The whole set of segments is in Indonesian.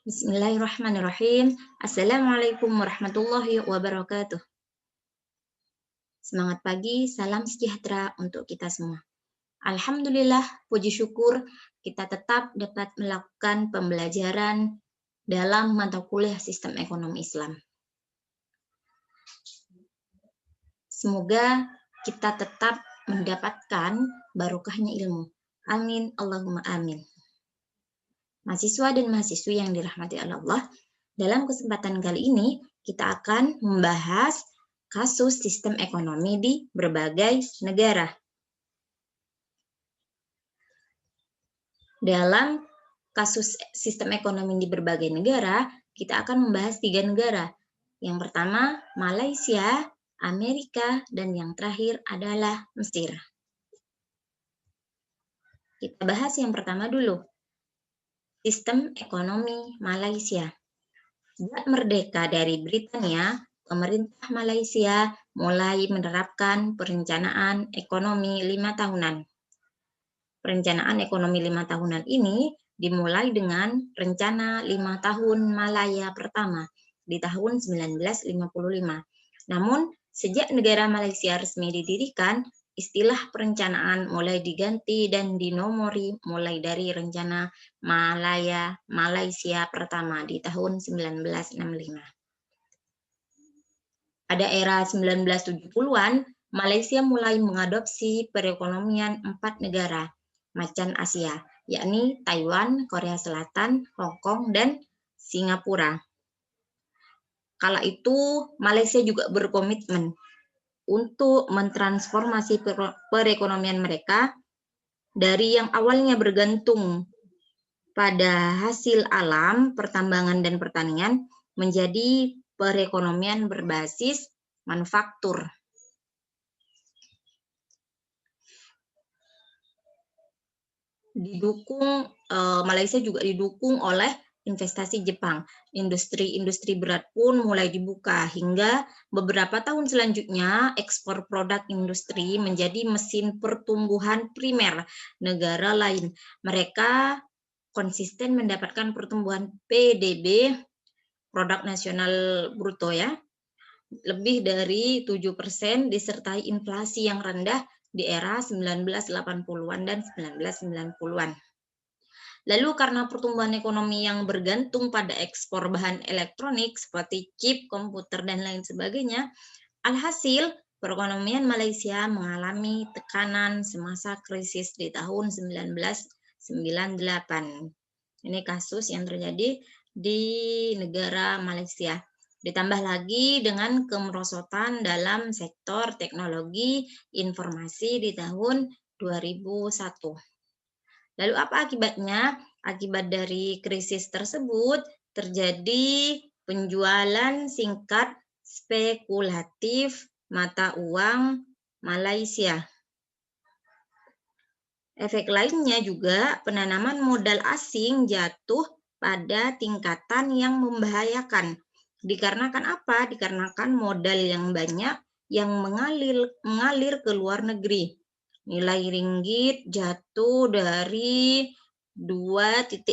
Bismillahirrahmanirrahim. Assalamualaikum warahmatullahi wabarakatuh. Semangat pagi, salam sejahtera untuk kita semua. Alhamdulillah, puji syukur kita tetap dapat melakukan pembelajaran dalam mata kuliah Sistem Ekonomi Islam. Semoga kita tetap mendapatkan barokahnya ilmu. Amin, Allahumma amin. Mahasiswa dan mahasiswi yang dirahmati Allah, dalam kesempatan kali ini kita akan membahas kasus sistem ekonomi di berbagai negara. Dalam kasus sistem ekonomi di berbagai negara, kita akan membahas 3 negara. Yang pertama, Malaysia, Amerika, dan yang terakhir adalah Mesir. Kita bahas yang pertama dulu. Sistem ekonomi Malaysia. Sejak merdeka dari Britania, pemerintah Malaysia mulai menerapkan perencanaan ekonomi 5 tahunan. Perencanaan ekonomi 5 tahunan ini dimulai dengan rencana 5 tahun Malaya pertama di tahun 1955. Namun, sejak negara Malaysia resmi didirikan, istilah perencanaan mulai diganti dan dinomori mulai dari rencana Malaya Malaysia pertama di tahun 1965. Pada era 1970-an, Malaysia mulai mengadopsi perekonomian 4 negara macan Asia, yakni Taiwan, Korea Selatan, Hong Kong, dan Singapura. Kala itu, Malaysia juga berkomitmen untuk mentransformasi perekonomian mereka dari yang awalnya bergantung pada hasil alam, pertambangan, dan pertanian menjadi perekonomian berbasis manufaktur. Malaysia juga didukung oleh investasi Jepang. Industri berat pun mulai dibuka hingga beberapa tahun selanjutnya ekspor produk industri menjadi mesin pertumbuhan primer negara lain. Mereka konsisten mendapatkan pertumbuhan PDB, produk nasional bruto ya, lebih dari 7% disertai inflasi yang rendah di era 1980-an dan 1990-an. Lalu karena pertumbuhan ekonomi yang bergantung pada ekspor bahan elektronik seperti chip, komputer, dan lain sebagainya, alhasil perekonomian Malaysia mengalami tekanan semasa krisis di tahun 1998. Ini kasus yang terjadi di negara Malaysia. Ditambah lagi dengan kemerosotan dalam sektor teknologi informasi di tahun 2001. Lalu apa akibatnya? Akibat dari krisis tersebut terjadi penjualan singkat spekulatif mata uang Malaysia. Efek lainnya juga penanaman modal asing jatuh pada tingkatan yang membahayakan. Dikarenakan apa? Dikarenakan modal yang banyak yang mengalir ke luar negeri. Nilai ringgit jatuh dari 2,50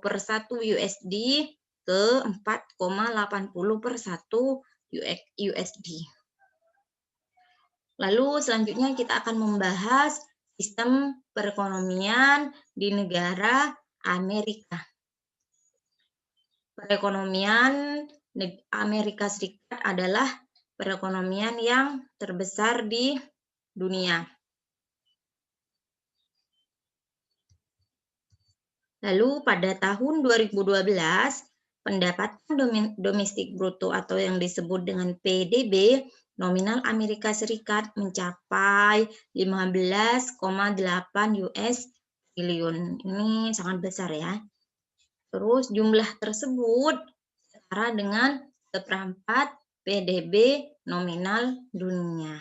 per 1 USD ke 4,80 per 1 USD. Lalu selanjutnya kita akan membahas sistem perekonomian di negara Amerika. Perekonomian Amerika Serikat adalah perekonomian yang terbesar di dunia. Lalu pada tahun 2012, pendapatan domestik bruto atau yang disebut dengan PDB nominal Amerika Serikat mencapai 15,8 US triliun. Ini sangat besar ya. Terus jumlah tersebut setara dengan seperempat PDB nominal dunia.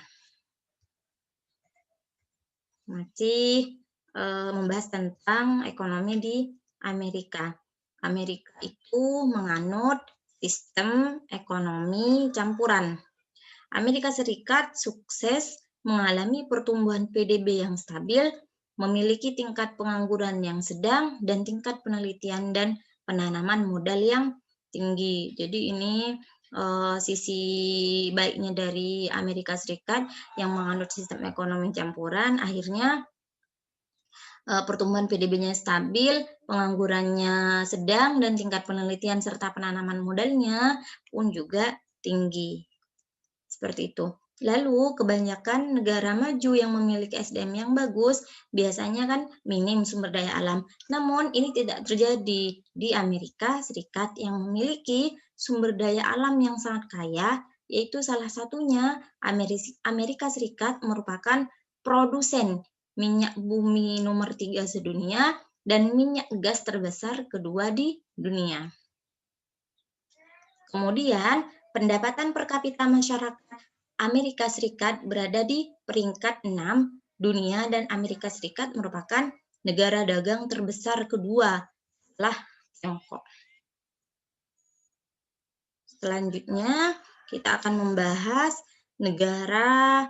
Masih membahas tentang ekonomi di Amerika. Amerika itu menganut sistem ekonomi campuran. Amerika Serikat sukses mengalami pertumbuhan PDB yang stabil, memiliki tingkat pengangguran yang sedang, dan tingkat penelitian dan penanaman modal yang tinggi. Jadi ini sisi baiknya dari Amerika Serikat yang menganut sistem ekonomi campuran, akhirnya pertumbuhan PDB-nya stabil, penganggurannya sedang, dan tingkat penelitian serta penanaman modalnya pun juga tinggi. Seperti itu. Lalu kebanyakan negara maju yang memiliki SDM yang bagus biasanya kan minim sumber daya alam. Namun ini tidak terjadi di Amerika Serikat yang memiliki sumber daya alam yang sangat kaya, yaitu salah satunya Amerika Serikat merupakan produsen minyak bumi nomor 3 sedunia dan minyak gas terbesar kedua di dunia. Kemudian, pendapatan per kapita masyarakat Amerika Serikat berada di peringkat 6 dunia dan Amerika Serikat merupakan negara dagang terbesar kedua setelah Tiongkok. Selanjutnya, kita akan membahas negara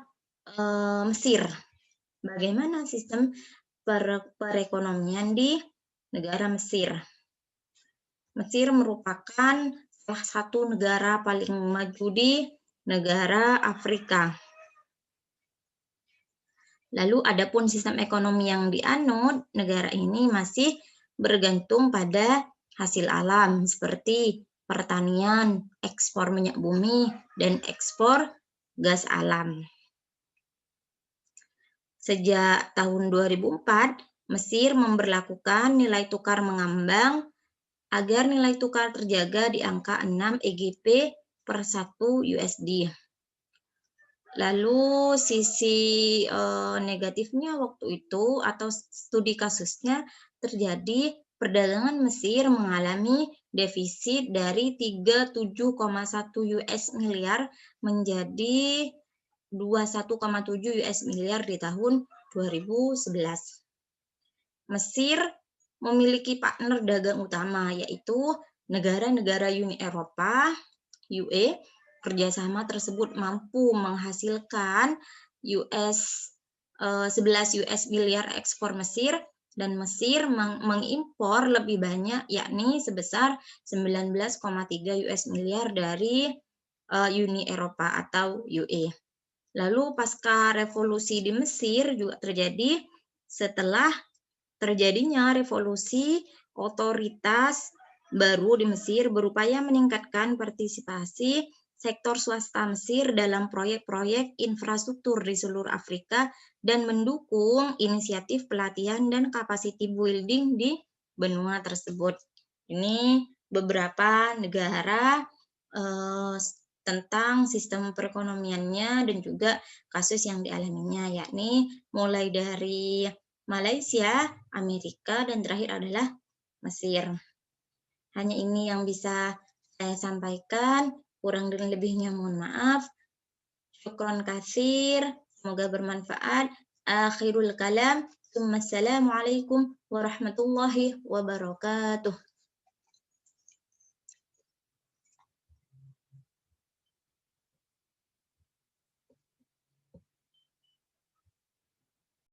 Mesir. Bagaimana sistem perekonomian di negara Mesir? Mesir merupakan salah satu negara paling maju di negara Afrika. Lalu adapun sistem ekonomi yang dianut, negara ini masih bergantung pada hasil alam seperti pertanian, ekspor minyak bumi, dan ekspor gas alam. Sejak tahun 2004, Mesir memberlakukan nilai tukar mengambang agar nilai tukar terjaga di angka 6 EGP per 1 USD. Lalu sisi negatifnya waktu itu atau studi kasusnya terjadi perdagangan Mesir mengalami defisit dari 37,1 US miliar menjadi 21,7 US miliar di tahun 2011. Mesir memiliki partner dagang utama yaitu negara-negara Uni Eropa, UE. Kerjasama tersebut mampu menghasilkan 11 US miliar ekspor Mesir dan Mesir mengimpor lebih banyak yakni sebesar 19,3 US miliar dari Uni Eropa atau UE. Lalu pasca revolusi di Mesir juga terjadi setelah terjadinya revolusi, otoritas baru di Mesir berupaya meningkatkan partisipasi sektor swasta Mesir dalam proyek-proyek infrastruktur di seluruh Afrika dan mendukung inisiatif pelatihan dan capacity building di benua tersebut. Ini beberapa negara tentang sistem perekonomiannya dan juga kasus yang dialaminya, yakni mulai dari Malaysia, Amerika, dan terakhir adalah Mesir. Hanya ini yang bisa saya sampaikan. Kurang dan lebihnya mohon maaf. Syukron katsir. Semoga bermanfaat. Akhirul kalam. Assalamualaikum warahmatullahi wabarakatuh.